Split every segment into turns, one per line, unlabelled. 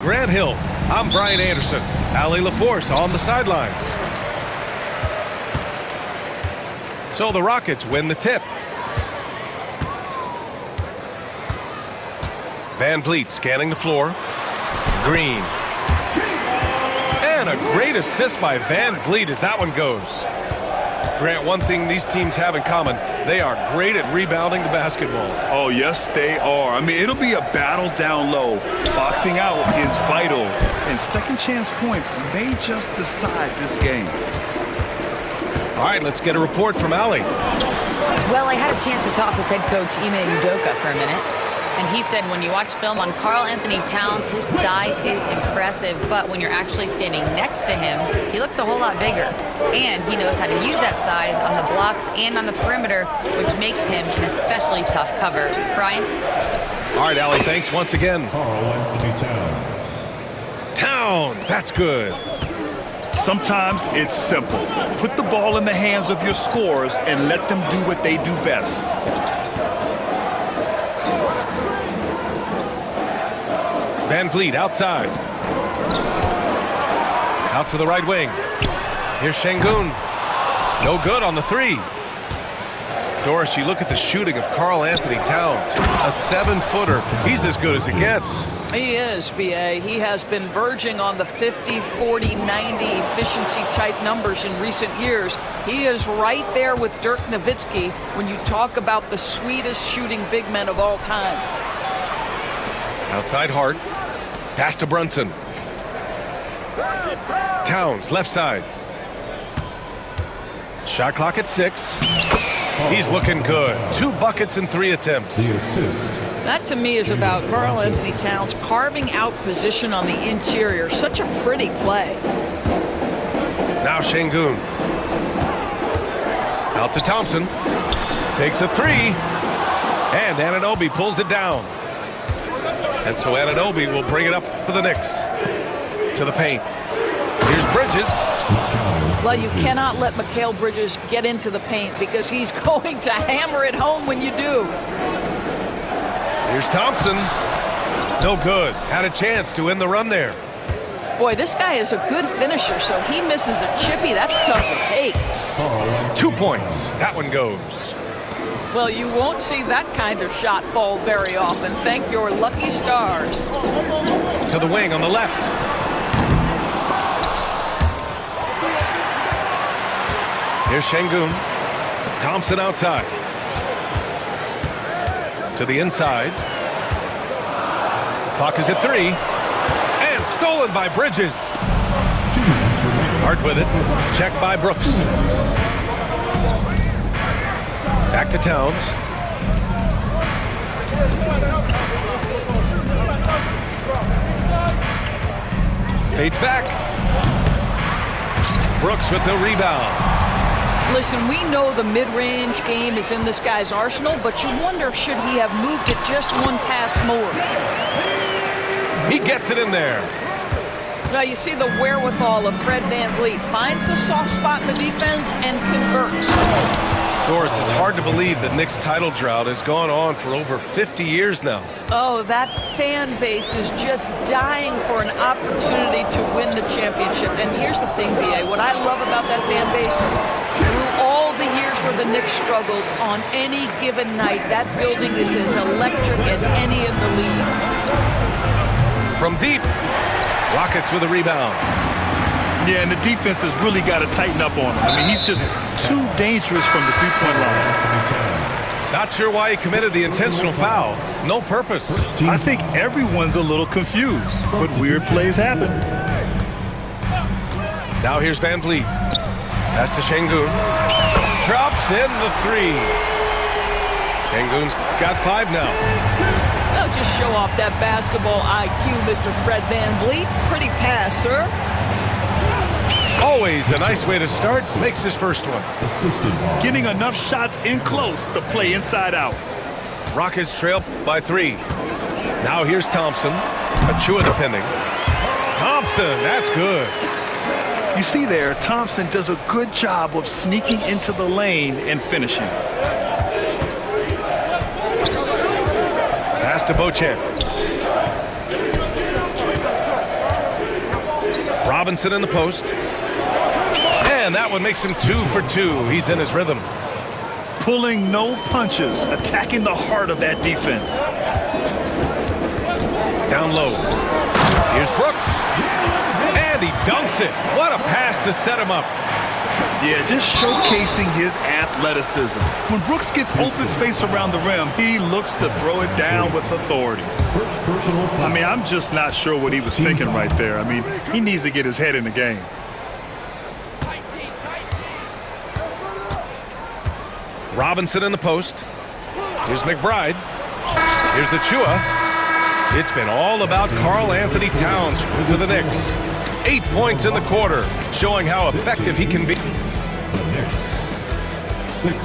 Grant Hill, I'm Brian Anderson. Allie LaForce on the sidelines. So the Rockets win the tip. Van Vliet scanning the floor. Green. And a great assist by Van Vliet as that one goes. Grant, one thing these teams have in common, they are great at rebounding the basketball.
Oh, yes, they are. I mean, it'll be a battle down low. Boxing out is vital, and second chance points may just decide this game.
All right, let's get a report from Allie.
Well, I had a chance to talk with head coach Ime Udoka for a minute. And he said when you watch film on Karl Anthony Towns, his size is impressive. But when you're actually standing next to him, he looks a whole lot bigger. And he knows how to use that size on the blocks and on the perimeter, which makes him an especially tough cover. Brian?
All right, Allie, thanks once again.
Karl Anthony Towns.
Towns, that's good.
Sometimes it's simple. Put the ball in the hands of your scorers and let them do what they do best.
Van Vliet outside. Out to the right wing. Here's Sengun. No good on the three. Doris, you look at the shooting of Karl Anthony Towns. A 7-footer. He's as good as it gets.
He is, B.A. He has been verging on the 50, 40, 90 efficiency type numbers in recent years. He is right there with Dirk Nowitzki when you talk about the sweetest shooting big men of all time.
Outside Hart. Pass to Brunson. Towns, left side. Shot clock at 6. He's looking good. 2 buckets and 3 attempts.
The assist.
That to me is about Karl Anthony Towns carving out position on the interior. Such a pretty play.
Now Sengun. Out to Thompson. Takes a 3. And Anunoby pulls it down. And so Anunoby will bring it up for the Knicks. To the paint. Here's Bridges.
Well, you cannot let Mikal Bridges get into the paint because he's going to hammer it home when you do.
Here's Thompson. No good. Had a chance to end the run there.
Boy, this guy is a good finisher, so he misses a chippy. That's tough to take.
2 points. That one goes.
Well, you won't see that kind of shot fall very often. Thank your lucky stars.
To the wing on the left. Here's Sengun. Thompson outside. To the inside. Clock is at 3. And stolen by Bridges. Hart with it. Check by Brooks. Back to Towns. Fades back. Brooks with the rebound.
Listen, we know the mid-range game is in this guy's arsenal, but you wonder, should he have moved it just one pass more?
He gets it in there.
Now you see the wherewithal of Fred Van Vliet. Finds the soft spot in the defense and converts.
Doris, it's hard to believe the Knicks title drought has gone on for over 50 years now.
Oh, that fan base is just dying for an opportunity to win the championship. And here's the thing, B.A., what I love about that fan base, through all the years where the Knicks struggled, on any given night, that building is as electric as any in the league.
From deep, Rockets with a rebound.
Yeah, and the defense has really got to tighten up on him. I mean, he's just too dangerous from the three-point line.
Not sure why he committed the intentional foul. No purpose.
I think everyone's a little confused, but weird plays happen.
Now here's Van Vliet. Pass to Sengun. Drops in the 3. Sengun's got 5 now.
Now just show off that basketball IQ, Mr. Fred Van Vliet. Pretty pass, sir.
Always a nice way to start. Makes his first one.
Getting enough shots in close to play inside out.
Rockets trail by 3. Now here's Thompson. Achua defending. Thompson, that's good.
You see there, Thompson does a good job of sneaking into the lane and finishing.
Pass to Beauchamp. Robinson in the post. And that one makes him 2 for 2. He's in his rhythm.
Pulling no punches, attacking the heart of that defense.
Down low. Here's Brooks. And he dunks it. What a pass to set him up.
Yeah, just showcasing his athleticism. When Brooks gets open space around the rim, he looks to throw it down with authority. I mean, I'm just not sure what he was thinking right there. I mean, he needs to get his head in the game.
Robinson in the post. Here's McBride. Here's Achua. It's been all about Karl Anthony Towns for the Knicks. 8 points in the quarter, showing how effective he can be.
16.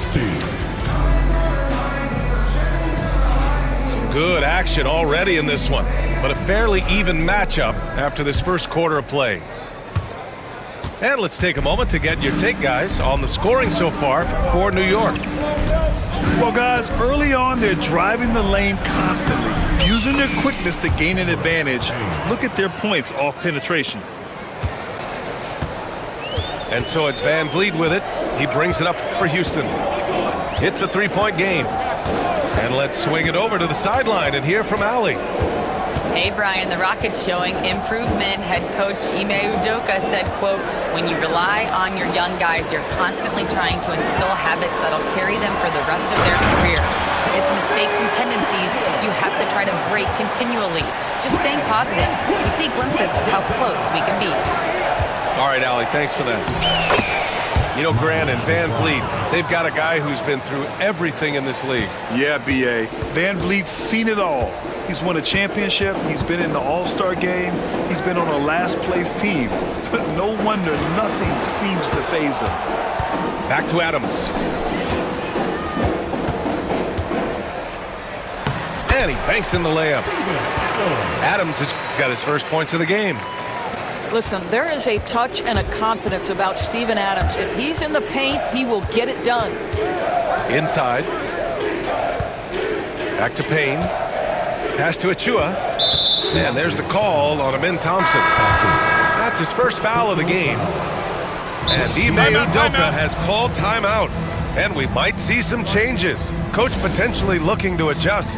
Some good action already in this one, but a fairly even matchup after this first quarter of play. And let's take a moment to get your take, guys, on the scoring so far for New York.
Well, guys, early on, they're driving the lane constantly, using their quickness to gain an advantage. Look at their points off penetration.
And so it's Van Vliet with it. He brings it up for Houston. It's a three-point game. And let's swing it over to the sideline and hear from Allie.
Hey, Brian, the Rockets showing improvement. Head coach Ime Udoka said, quote, when you rely on your young guys, you're constantly trying to instill habits that'll carry them for the rest of their careers. It's mistakes and tendencies you have to try to break continually. Just staying positive. We see glimpses of how close we can be.
All right, Allie, thanks for that. You know, Grant and Van Vliet, they've got a guy who's been through everything in this league.
Yeah, B.A. Van Vliet's seen it all. He's won a championship. He's been in the All-Star game. He's been on a last-place team. No wonder nothing seems to faze him.
Back to Adams. And he banks in the layup. Adams has got his first points of the game.
Listen, there is a touch and a confidence about Steven Adams. If he's in the paint, he will get it done.
Inside. Back to Payne. Pass to Achua. And there's the call on Thompson. That's his first foul of the game. And Ime Udoka has called timeout. And we might see some changes. Coach potentially looking to adjust.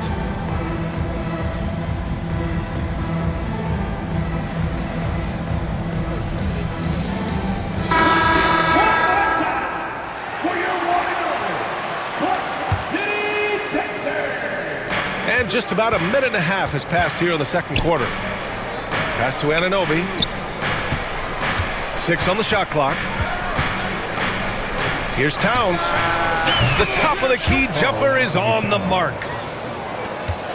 And just about a minute and a half has passed here in the second quarter. Pass to Anunoby. 6 on the shot clock. Here's Towns. The top of the key jumper is on the mark.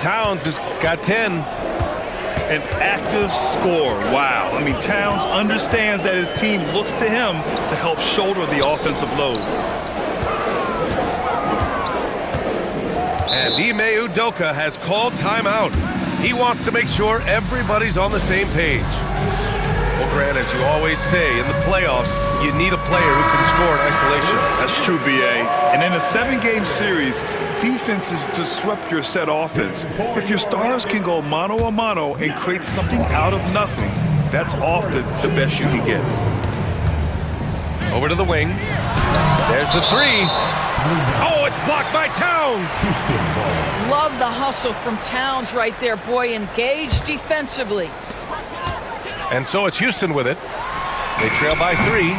Towns has got 10.
An active scorer. Wow. I mean, Towns understands that his team looks to him to help shoulder the offensive load.
And Ime Udoka has called timeout. He wants to make sure everybody's on the same page. Well, Grant, as you always say, in the playoffs, you need a player who can score in isolation.
That's true, B.A. And in a 7-game series, defenses disrupt your set offense. If your stars can go mano-a-mano and create something out of nothing, that's often the best you can get.
Over to the wing. There's the three. Oh, it's blocked by Towns.
Love the hustle from Towns right there. Boy, engaged defensively.
And so it's Houston with it. They trail by 3.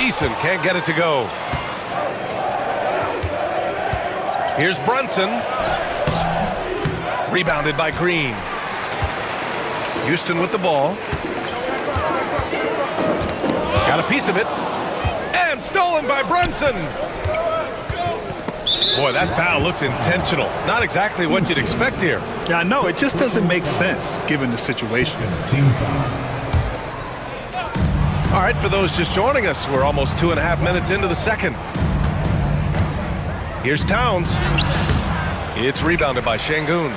Eason can't get it to go. Here's Brunson. Rebounded by Green. Houston with the ball. Got a piece of it. And stolen by Brunson. Boy, that foul looked intentional. Not exactly what you'd expect here.
Yeah, I know. It just doesn't make sense given the situation.
All right, for those just joining us, we're almost 2.5 minutes into the second. Here's Towns. It's rebounded by Şengün.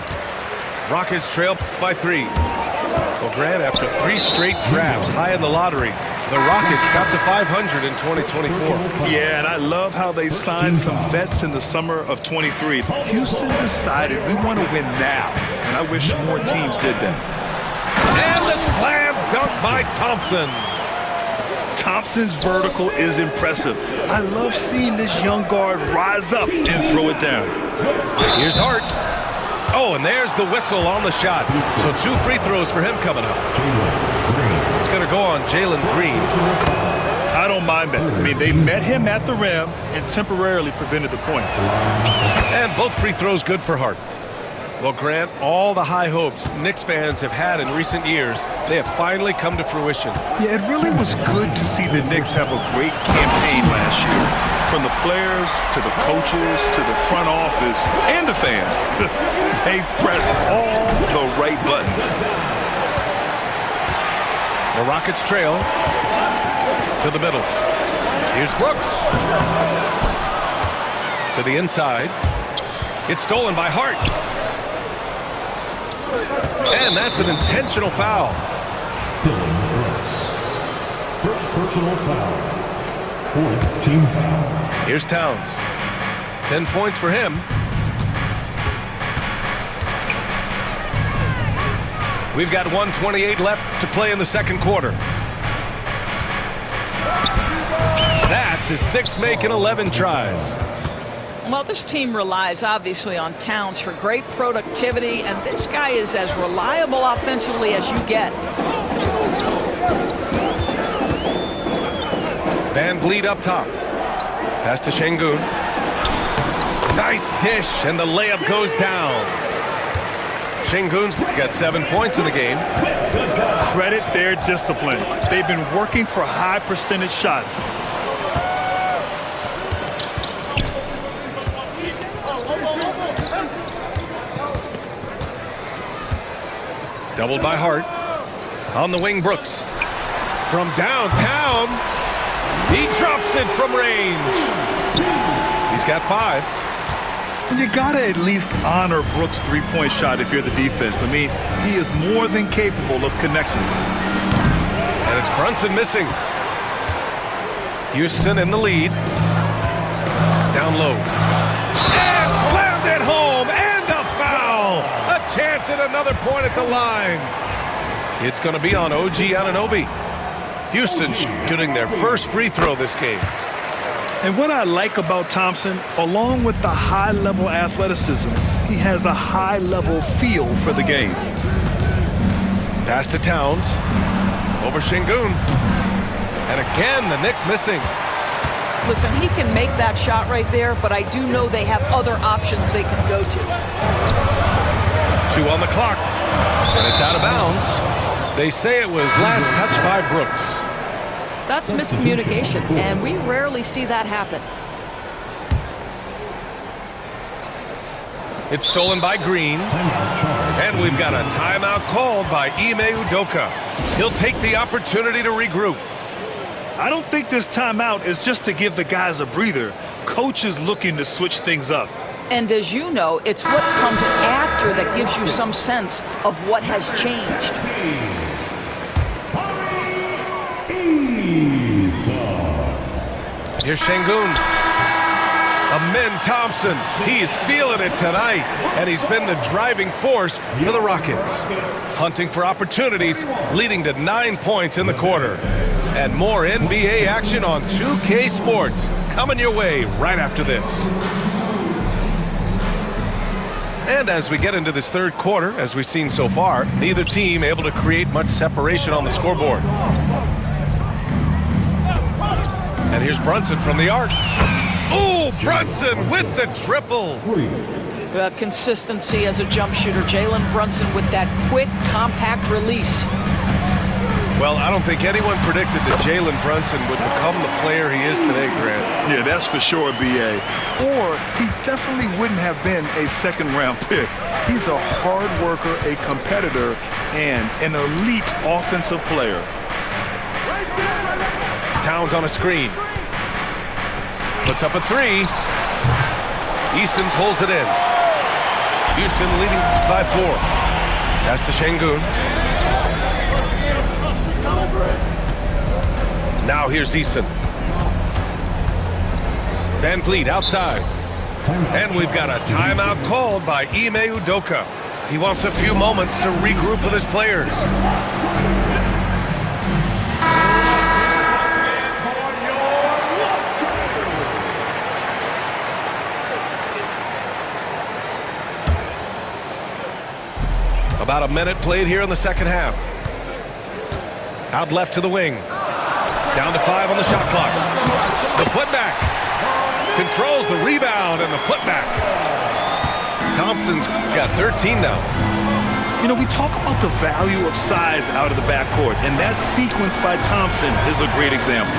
Rockets trail by 3. Well, Grant, after 3 straight drafts high in the lottery, the Rockets got to 500 in 2024.
Yeah, and I love how they signed some vets in the summer of 23. Houston decided we want to win now, and I wish more teams did that.
And the slam dunk by Thompson.
Thompson's vertical is impressive. I love seeing this young guard rise up and throw it down.
Here's Hart. Oh, and there's the whistle on the shot. So 2 free throws for him coming up. It's going to go on Jalen Green.
I don't mind that. I mean, they met him at the rim and temporarily prevented the points.
And both free throws good for Hart. Well, Grant, all the high hopes Knicks fans have had in recent years, they have finally come to fruition.
Yeah, it really was good to see the Knicks have a great campaign last year. From the players to the coaches to the front office and the fans. They've pressed all the right buttons.
The Rockets trail to the middle. Here's Brooks. To the inside. It's stolen by Hart. And that's an intentional foul.
First personal foul. 4th team foul.
Here's Towns. 10 points for him. We've got 1:28 left to play in the second quarter. That's his 6th make in 11 tries.
Well, this team relies obviously on Towns for great productivity, and this guy is as reliable offensively as you get.
Van Vliet up top. Pass to Şengün. Nice dish, and the layup goes down. Şengün's got 7 points in the game.
Credit their discipline. They've been working for high percentage shots.
Doubled by Hart. On the wing, Brooks. From downtown, he drops it from range. He's got 5.
And you gotta at least honor Brooks' three-point shot if you're the defense. I mean, he is more than capable of connecting.
And it's Brunson missing. Houston in the lead. Down low. And slammed it home, and a foul. A chance at another point at the line. It's going to be on OG Anunoby. Houston shooting their first free throw this game.
And what I like about Thompson, along with the high-level athleticism, he has a high-level feel for the game.
Pass to Towns. Over Şengün. And again, the Knicks missing.
Listen, he can make that shot right there, but I do know they have other options they can go to.
2 on the clock. And it's out of bounds. They say it was last touched by Brooks.
That's miscommunication, and we rarely see that happen.
It's stolen by Green. And we've got a timeout called by Ime Udoka. He'll take the opportunity to regroup.
I don't think this timeout is just to give the guys a breather. Coach is looking to switch things up.
And as you know, it's what comes after that gives you some sense of what has changed.
Here's Şengün. Amen Thompson. He is feeling it tonight, and he's been the driving force for the Rockets. Hunting for opportunities, leading to 9 points in the quarter. And more NBA action on 2K Sports coming your way right after this. And as we get into this third quarter, as we've seen so far, neither team able to create much separation on the scoreboard. And here's Brunson from the arc. Oh, Brunson with the triple.
Consistency as a jump shooter. Jalen Brunson with that quick, compact release.
Well, I don't think anyone predicted that Jalen Brunson would become the player he is today, Grant.
Yeah, that's for sure, B.A. Or he definitely wouldn't have been a second-round pick. He's a hard worker, a competitor, and an elite offensive player.
Towns on a screen. Puts up a 3. Eason pulls it in. Houston leading by 4. Pass to Şengün. Now here's Eason. Van Vliet outside. And we've got a timeout called by Ime Udoka. He wants a few moments to regroup with his players. About a minute played here in the second half. Out left to the wing. Down to 5 on the shot clock. The putback. Controls the rebound and the putback. Thompson's got 13 now.
You know, we talk about the value of size out of the backcourt, and that sequence by Thompson is a great example.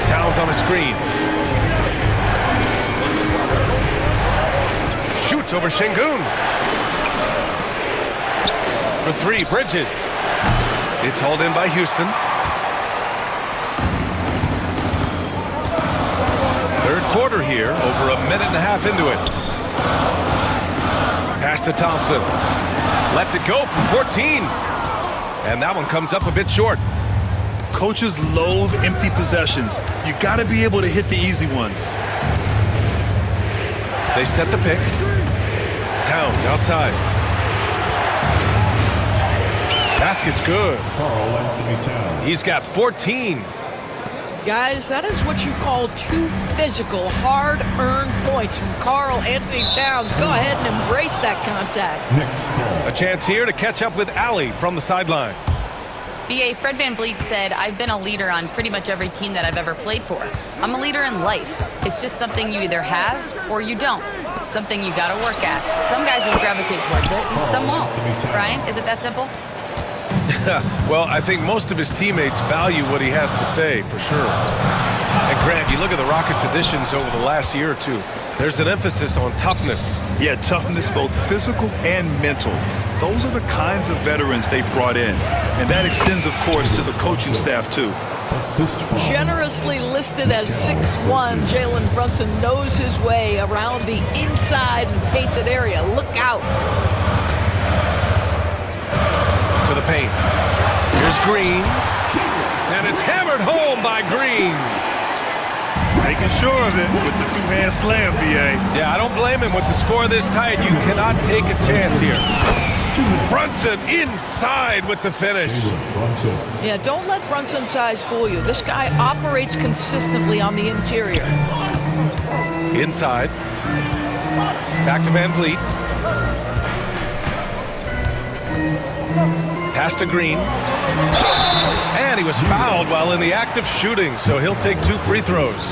Towns on a screen. Shoots over Sengun. For 3, Bridges. It's hauled in by Houston. Third quarter here, over a minute and a half into it. Pass to Thompson. Lets it go from 14. And that one comes up a bit short.
Coaches loathe empty possessions. You got to be able to hit the easy ones.
They set the pick. Towns outside. Basket's good. He's got 14.
Guys, that is what you call 2 physical, hard-earned points from Karl Anthony Towns. Go ahead and embrace that contact.
A chance here to catch up with Allie from the sideline.
B.A. Fred VanVleet said, I've been a leader on pretty much every team that I've ever played for. I'm a leader in life. It's just something you either have or you don't. Something you got to work at. Some guys will gravitate towards it, and some won't. Brian, is it that simple?
Well, I think most of his teammates value what he has to say, for sure. And Grant, you look at the Rockets' additions over the last year or two. There's an emphasis on toughness.
Yeah, toughness, both physical and mental. Those are the kinds of veterans they've brought in. And that extends, of course, to the coaching staff, too.
Generously listed as 6'1", Jalen Brunson knows his way around the inside and painted area. Look out.
To the paint. Here's Green. And it's hammered home by Green.
Making sure of it with the 2-hand slam, B.A.
Yeah, I don't blame him with the score this tight. You cannot take a chance here. Brunson inside with the finish.
Yeah, don't let Brunson's size fool you. This guy operates consistently on the interior.
Inside. Back to VanVleet. Pass to Green. And he was fouled while in the act of shooting, so he'll take 2 free throws.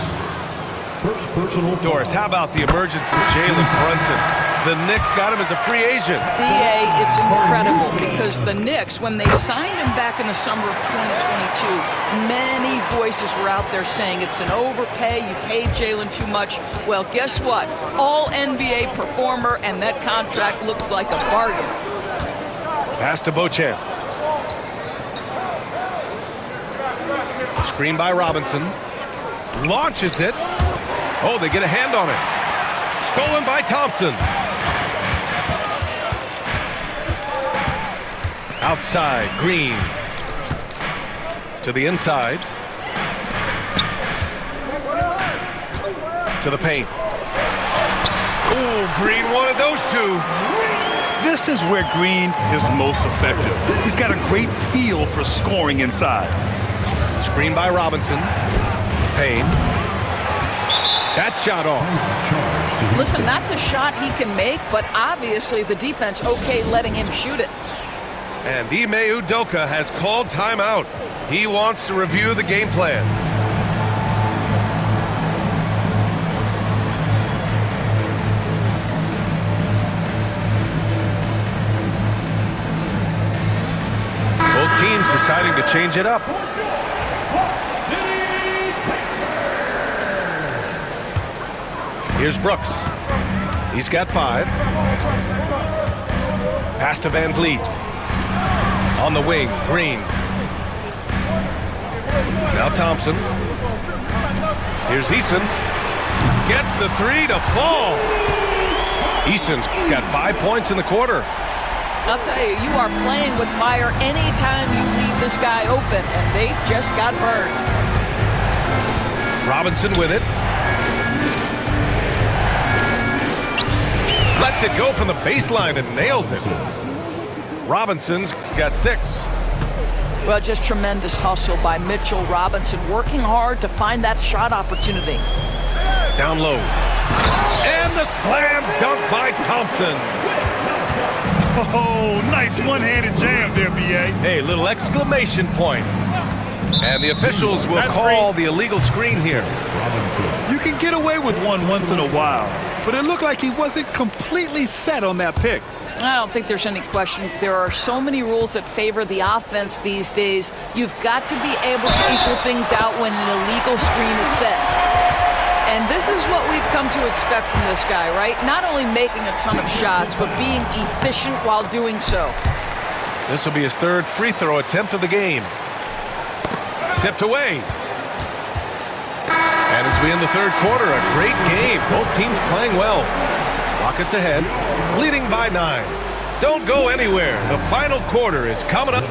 Doris, how about the emergence of Jalen Brunson? The Knicks got him as a free agent.
BA, it's incredible because the Knicks, when they signed him back in the summer of 2022, many voices were out there saying it's an overpay, you paid Jalen too much. Well, guess what? All NBA performer, and that contract looks like a bargain.
Pass to Beauchamp. Screen by Robinson. Launches it. Oh, they get a hand on it. Stolen by Thompson. Outside, Green. To the inside. To the paint. Oh, Green wanted those 2.
This is where Green is most effective. He's got a great feel for scoring inside.
Screen by Robinson. Payne. That shot off.
Listen, that's a shot he can make, but obviously the defense okay letting him shoot it.
And Ime Udoka has called timeout. He wants to review the game plan. Both teams deciding to change it up. Here's Brooks. He's got 5. Pass to VanVleet. On the wing, Green. Now Thompson. Here's Eason. Gets the 3 to fall. Eason's got 5 points in the quarter.
I'll tell you, you are playing with fire anytime you leave this guy open, and they just got burned.
Robinson with it. Lets it go from the baseline and nails it. Robinson's got 6.
Well, just tremendous hustle by Mitchell Robinson, working hard to find that shot opportunity.
Down low. And the slam dunk by Thompson.
Oh, nice one-handed jam there, B.A.
Hey, little exclamation point. And the officials will call the illegal screen here.
You can get away with one once in a while, but it looked like he wasn't completely set on that pick.
I don't think there's any question. There are so many rules that favor the offense these days. You've got to be able to equal things out when an illegal screen is set. And this is what we've come to expect from this guy, right? Not only making a ton of shots, but being efficient while doing so.
This will be his third free throw attempt of the game. Tipped away. And as we end the third quarter, a great game. Both teams playing well. Rockets ahead, leading by 9. Don't go anywhere. The final quarter is coming up.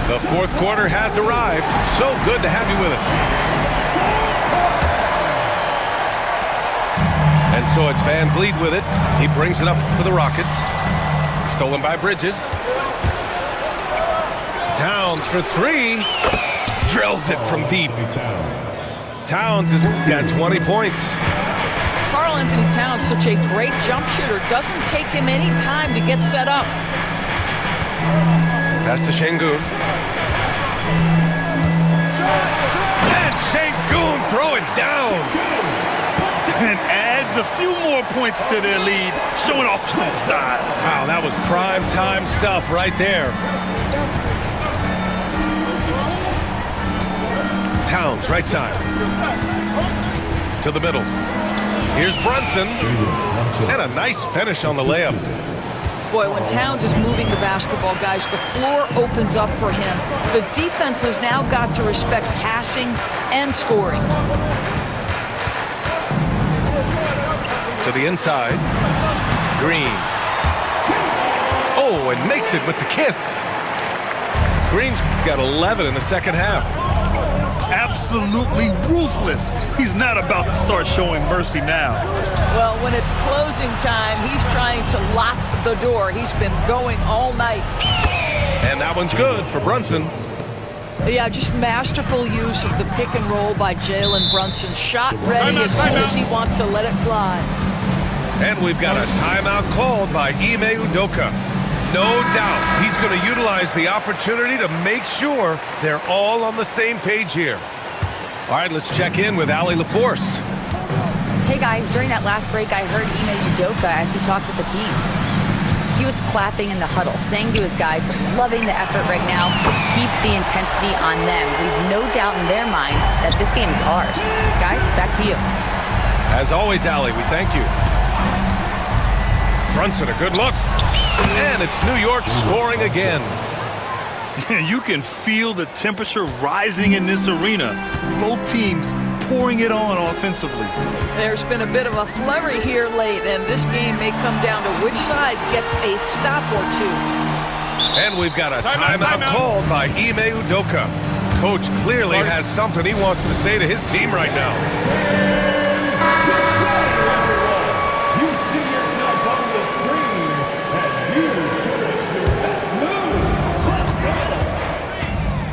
The fourth quarter has arrived. So good to have you with us. And so it's Van Vliet with it. He brings it up for the Rockets. Stolen by Bridges. Towns for 3. Drills it from deep. Towns has got 20 points.
Karl Anthony Towns, such a great jump shooter. Doesn't take him any time to get set up.
Pass to Sengun. And Sengun throw it down.
And adds a few more points to their lead, showing off some style.
Wow, that was prime time stuff right there. Towns, right side. To the middle. Here's Brunson. And a nice finish on the layup.
Boy, when Towns is moving the basketball, guys, the floor opens up for him. The defense has now got to respect passing and scoring.
To the inside. Green. Oh, and makes it with the kiss. Green's got 11 in the second half.
Absolutely ruthless. He's not about to start showing mercy now.
Well, when it's closing time, he's trying to lock the door. He's been going all night.
And that one's good for Brunson.
Yeah, just masterful use of the pick and roll by Jalen Brunson. Shot ready as soon as he wants to let it fly.
And we've got a timeout called by Ime Udoka. No doubt he's going to utilize the opportunity to make sure they're all on the same page here. All right, let's check in with Allie LaForce.
Hey guys, during that last break, I heard Ime Udoka as he talked with the team. He was clapping in the huddle, saying to his guys, loving the effort right now, keep the intensity on them. Leave no doubt in their mind that this game is ours. Guys, back to you.
As always, Allie, we thank you. Brunson, a good look. And it's New York scoring again.
You can feel the temperature rising in this arena. Both teams pouring it on offensively.
There's been a bit of a flurry here late, and this game may come down to which side gets a stop or two.
And we've got a timeout called by Ime Udoka. Coach clearly has something he wants to say to his team right now.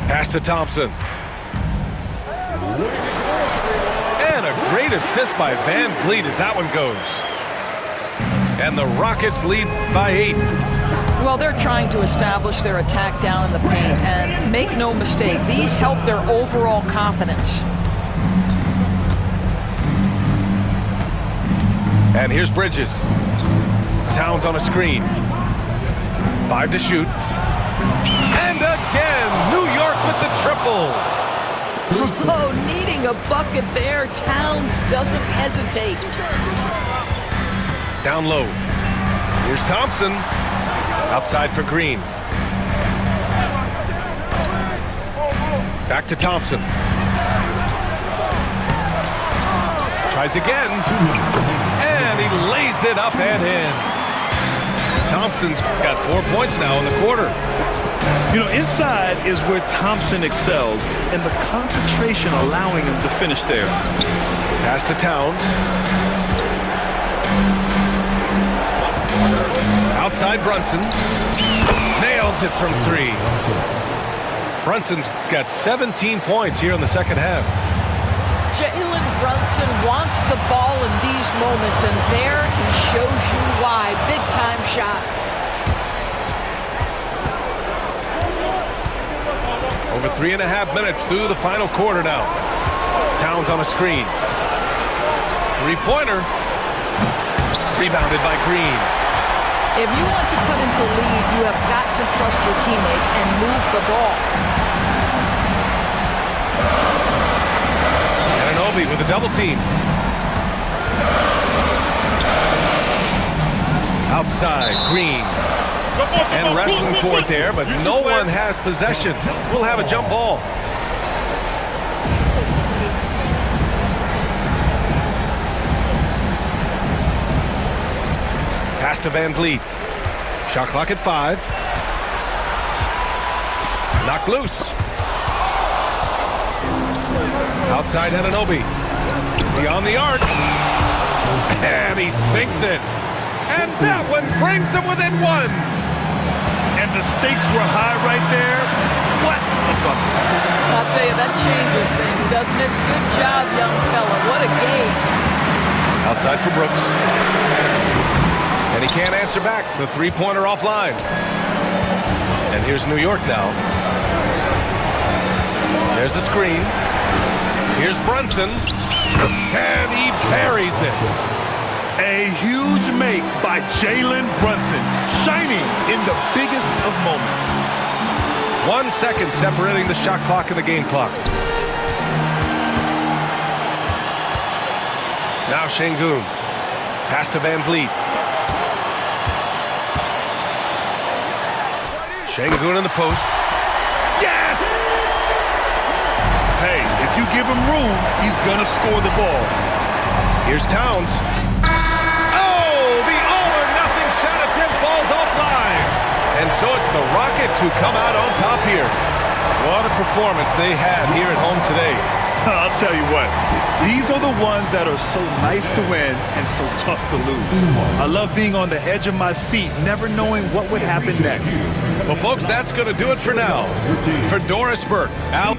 Pass to Thompson. And a great assist by Van Vliet as that one goes. And the Rockets lead by 8.
Well, they're trying to establish their attack down in the paint, and make no mistake, these help their overall confidence.
And here's Bridges. Towns on a screen. 5 to shoot. And again, New York with the triple.
Oh, needing a bucket there. Towns doesn't hesitate.
Down low. Here's Thompson. Outside for Green. Back to Thompson. Tries again. And he lays it up and in. Thompson's got 4 points now in the quarter.
You know, inside is where Thompson excels, and the concentration allowing him to finish there.
Pass to Towns. Outside Brunson. Nails it from 3. Brunson's got 17 points here in the second half.
Jalen Brunson wants the ball in these moments, and there he shows you why. Big-time shot.
Over 3.5 minutes through the final quarter now. Towns on a screen. Three-pointer. Rebounded by Green.
If you want to cut into lead, you have got to trust your teammates and move the ball.
Anunoby with a double team. Outside, Green. And wrestling for it there, but no one has possession. We'll have a jump ball. Pass to Van Vliet. Shot clock at 5. Knocked loose. Outside Anunoby. Beyond the arc. And he sinks it. And that one brings him within 1.
And the stakes were high right there. What a bucket.
I'll tell you, that changes things, doesn't it? Good job, young fella. What a game.
Outside for Brooks. And he can't answer back. The three-pointer offline. And here's New York now. There's a screen. Here's Brunson. And he buries it.
A huge make by Jalen Brunson, shining in the biggest of moments.
1 second separating the shot clock and the game clock. Now Sengun. Pass to Van Vliet. Sengun in the post. Yes!
Hey, if you give him room, he's gonna score the ball.
Here's Towns. Falls offline. And so it's the Rockets who come out on top here. What a performance they had here at home today.
I'll tell you what, these are the ones that are so nice to win and so tough to lose. I love being on the edge of my seat, never knowing what would happen next.
Well, folks, that's going to do it for now. For Doris Burke, out.